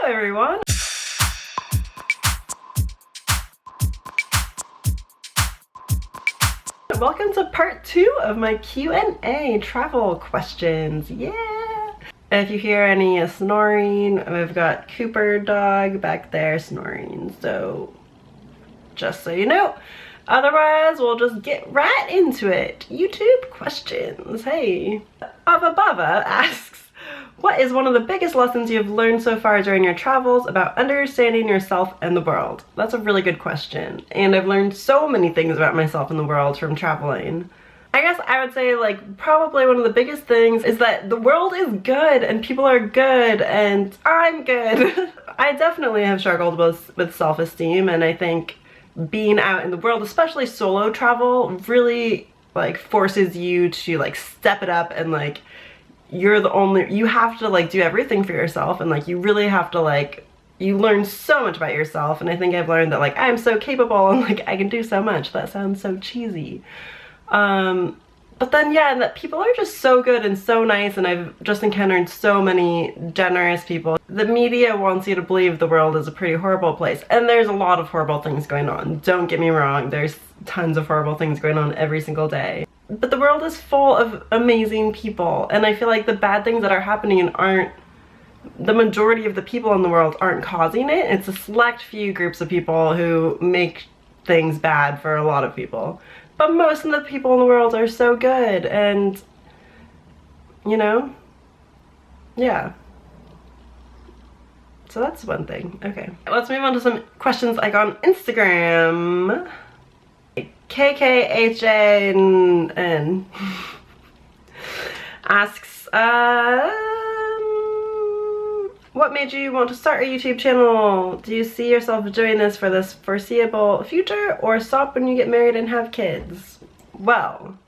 everyone! Welcome to part 2 of my Q&A travel questions. Yeah! If you hear any snoring, we've got Cooper dog back there snoring, so just so you know. Otherwise, we'll just get right into it. YouTube questions. Hey. Ava Bava asks, what is one of the biggest lessons you've learned so far during your travels about understanding yourself and the world? That's a really good question. And I've learned so many things about myself and the world from traveling. I guess I would say, like, probably one of the biggest things is that the world is good and people are good and I'm good. I definitely have struggled with self-esteem, and I think being out in the world, especially solo travel, really like forces you to like step it up, and like you have to like do everything for yourself, and like you really have to like, you learn so much about yourself. And I think I've learned that like I'm so capable and like I can do so much. That sounds so cheesy. But then yeah, and that people are just so good and so nice, and I've just encountered so many generous people. The media wants you to believe the world is a pretty horrible place, and there's a lot of horrible things going on. Don't get me wrong, there's tons of horrible things going on every single day. But the world is full of amazing people, and I feel like the bad things that are happening aren't, the majority of the people in the world aren't causing it. It's a select few groups of people who make things bad for a lot of people. But most of the people in the world are so good, and, you know, yeah. So that's one thing. Okay, let's move on to some questions I got on Instagram. KKHAN asks, what made you want to start a YouTube channel? Do you see yourself doing this for this foreseeable future, or stop when you get married and have kids? Well,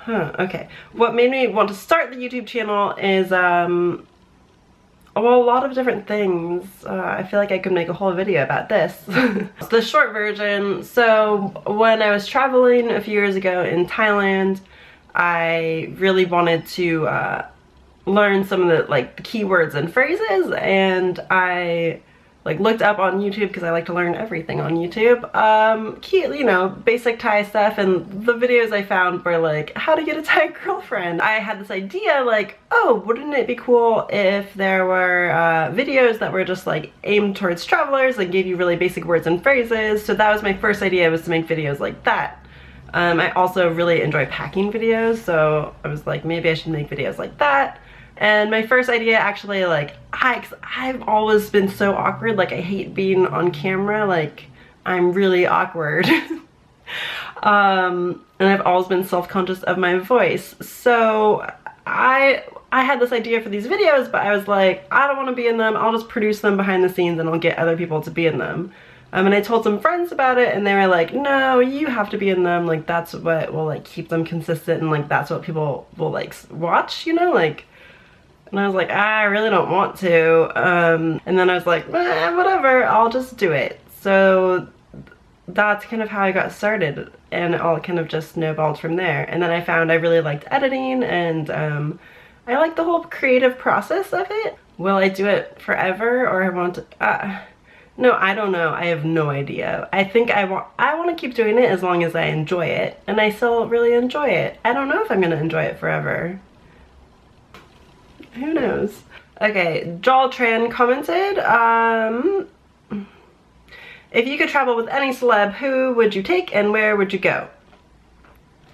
okay. What made me want to start the YouTube channel is, well, a lot of different things. I feel like I could make a whole video about this. The short version, so when I was traveling a few years ago in Thailand, I really wanted to learn some of the like keywords and phrases, and I like looked up on YouTube, because I like to learn everything on YouTube, you know, basic Thai stuff, and the videos I found were like how to get a Thai girlfriend. I had this idea like, oh, wouldn't it be cool if there were videos that were just like aimed towards travelers and gave you really basic words and phrases. So that was my first idea, was to make videos like that. I also really enjoy packing videos, so I was like, maybe I should make videos like that. And my first idea actually, like, I've always been so awkward, like I hate being on camera, like I'm really awkward. And I've always been self-conscious of my voice. So I had this idea for these videos, but I was like, I don't want to be in them, I'll just produce them behind the scenes and I'll get other people to be in them. And I told some friends about it, and they were like, no, you have to be in them, like that's what will like keep them consistent, and like that's what people will like watch, you know, like. And I was like, I really don't want to. And then I was like, whatever, I'll just do it. So that's kind of how I got started, and it all kind of just snowballed from there. And then I found I really liked editing, and I like the whole creative process of it. Will I do it forever, or I want to, no, I don't know. I have no idea. I think I want to keep doing it as long as I enjoy it, and I still really enjoy it. I don't know if I'm gonna enjoy it forever. Who knows? Okay, Joltran commented, if you could travel with any celeb, who would you take and where would you go?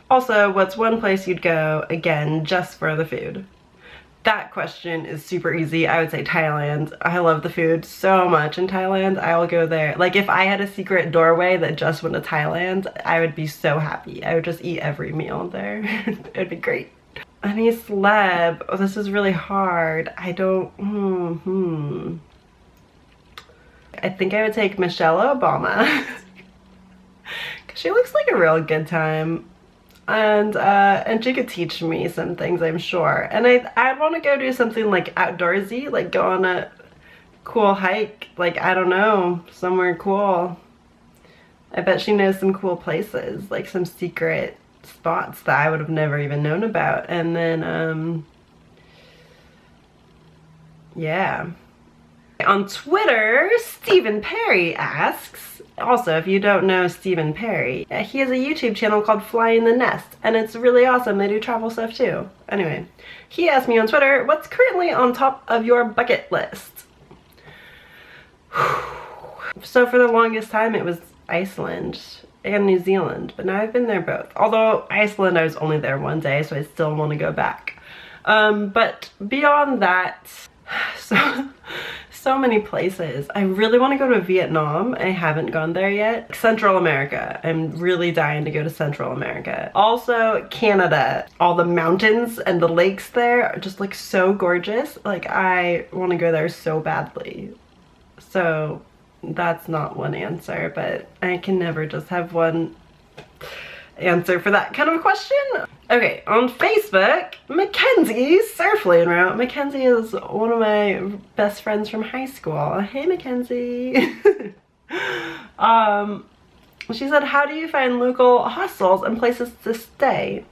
Also, what's one place you'd go again just for the food? That question is super easy. I would say Thailand. I love the food so much in Thailand. I will go there. Like if I had a secret doorway that just went to Thailand, I would be so happy. I would just eat every meal there. It'd be great. Any celeb? Oh, this is really hard. I don't, I think I would take Michelle Obama. Cause she looks like a real good time. And she could teach me some things, I'm sure. And I'd want to go do something like outdoorsy, like go on a cool hike, like, I don't know, somewhere cool. I bet she knows some cool places, like some secret spots that I would have never even known about. And then, yeah. On Twitter, Stephen Perry asks, also if you don't know Stephen Perry, he has a YouTube channel called Fly in the Nest, and it's really awesome. They do travel stuff too. Anyway, he asked me on Twitter, what's currently on top of your bucket list? So for the longest time it was Iceland and New Zealand, but now I've been there both. Although Iceland, I was only there one day, so I still want to go back. But beyond that, so many places. I really want to go to Vietnam. I haven't gone there yet. Central America. I'm really dying to go to Central America. Also Canada. All the mountains and the lakes there just look so gorgeous. Like, I want to go there so badly. So that's not one answer, but I can never just have one answer for that kind of a question. Okay, on Facebook, Mackenzie Surflane wrote, Mackenzie is one of my best friends from high school. Hey Mackenzie. She said, how do you find local hostels and places to stay?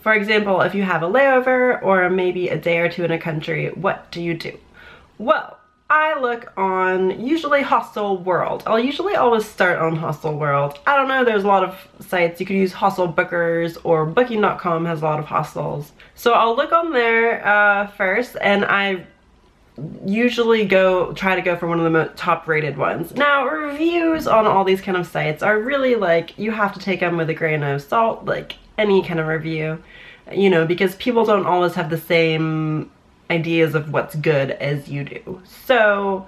For example, if you have a layover or maybe a day or two in a country, what do you do? Well, I look on usually Hostel World. I'll usually always start on Hostel World. I don't know, there's a lot of sites. You could use Hostel Bookers, or Booking.com has a lot of hostels. So I'll look on there first, and I usually try to go for one of the top rated ones. Now, reviews on all these kind of sites are really like, you have to take them with a grain of salt, like any kind of review, you know, because people don't always have the same ideas of what's good as you do. So,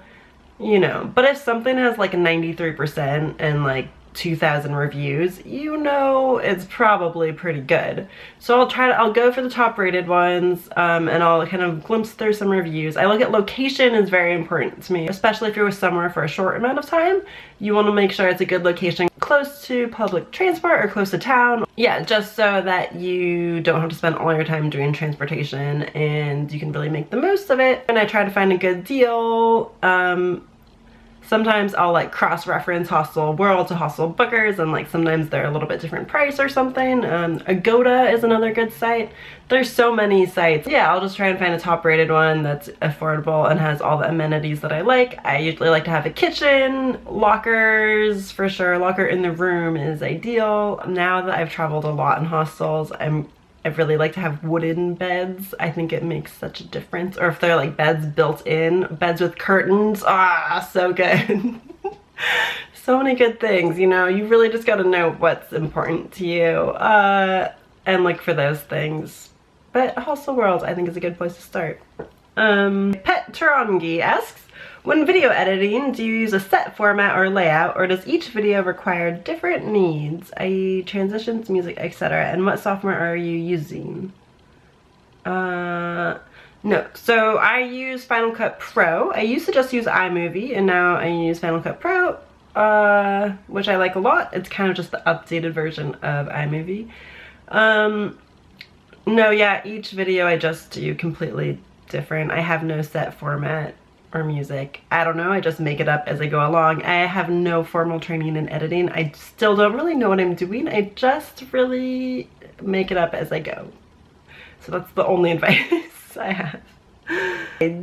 you know, but if something has like a 93% and like 2,000 reviews, you know it's probably pretty good. So I'll go for the top rated ones, and I'll kind of glimpse through some reviews. I look at location is very important to me, especially if you're somewhere for a short amount of time. You want to make sure it's a good location, close to public transport or close to town. Yeah, just so that you don't have to spend all your time doing transportation and you can really make the most of it. And I try to find a good deal. Sometimes I'll like cross-reference Hostel World to Hostel Bookers, and like sometimes they're a little bit different price or something. Agoda is another good site. There's so many sites. Yeah, I'll just try and find a top-rated one that's affordable and has all the amenities that I like. I usually like to have a kitchen, lockers for sure. Locker in the room is ideal. Now that I've traveled a lot in hostels, I really like to have wooden beds. I think it makes such a difference. Or if they're like beds built in, beds with curtains. Ah, so good. So many good things, you know. You really just gotta know what's important to you and look for those things. But Hostel World, I think, is a good place to start. Pet Tarangi asks, when video editing, do you use a set format or layout, or does each video require different needs, i.e. transitions, music, etc., and what software are you using? No, so I use Final Cut Pro. I used to just use iMovie, and now I use Final Cut Pro, which I like a lot. It's kind of just the updated version of iMovie. No, yeah, each video I just do completely different. I have no set format or music. I don't know, I just make it up as I go along. I have no formal training in editing. I still don't really know what I'm doing. I just really make it up as I go. So that's the only advice I have.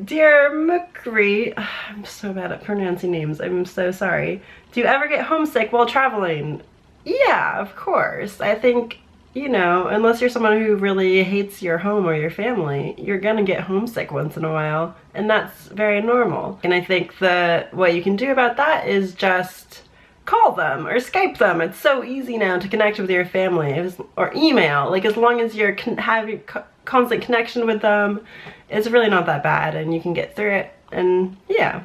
Dear McCree, I'm so bad at pronouncing names, I'm so sorry. Do you ever get homesick while traveling? Yeah, of course. I think, you know, unless you're someone who really hates your home or your family, you're gonna get homesick once in a while, and that's very normal. And I think what you can do about that is just call them or Skype them. It's so easy now to connect with your family, or email. Like, as long as you're having constant connection with them, it's really not that bad, and you can get through it, and yeah.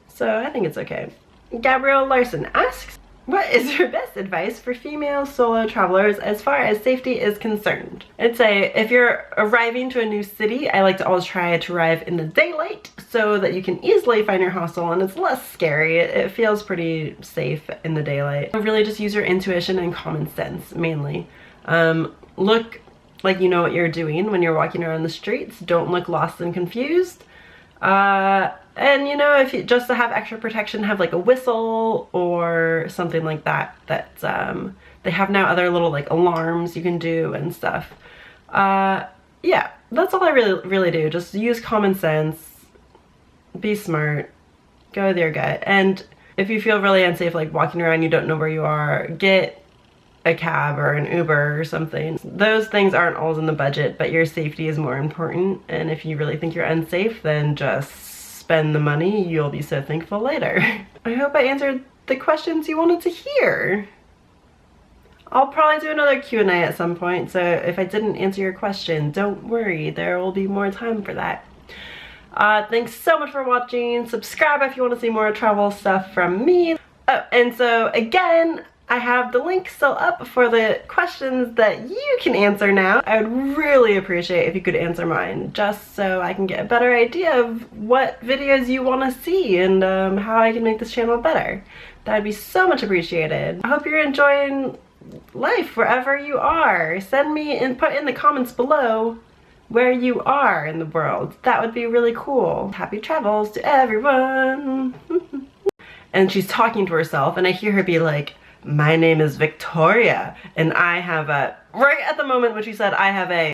So I think it's okay. Gabrielle Larson asks, what is your best advice for female solo travelers as far as safety is concerned? I'd say if you're arriving to a new city, I like to always try to arrive in the daylight so that you can easily find your hostel and it's less scary. It feels pretty safe in the daylight. Really just use your intuition and common sense mainly. Look like you know what you're doing when you're walking around the streets. Don't look lost and confused. And you know, if you just to have extra protection, have like a whistle or something like that. They have now other little like alarms you can do and stuff. Yeah, that's all I really do. Just use common sense be smart, go with your gut. And if you feel really unsafe, like walking around, you don't know where you are, get a cab or an Uber or something. Those things aren't always in the budget, but your safety is more important. And if you really think you're unsafe, then just spend the money. You'll be so thankful later. I hope I answered the questions you wanted to hear. I'll probably do another Q&A at some point, so if I didn't answer your question, don't worry, there will be more time for that. Thanks so much for watching. Subscribe if you want to see more travel stuff from me. Oh, and so again, I have the link still up for the questions that you can answer now. I would really appreciate if you could answer mine, just so I can get a better idea of what videos you want to see and how I can make this channel better. That would be so much appreciated. I hope you're enjoying life wherever you are. Send me and put in the comments below where you are in the world. That would be really cool. Happy travels to everyone. And she's talking to herself, and I hear her be like, my name is Victoria, and I have a, right at the moment when she said I have a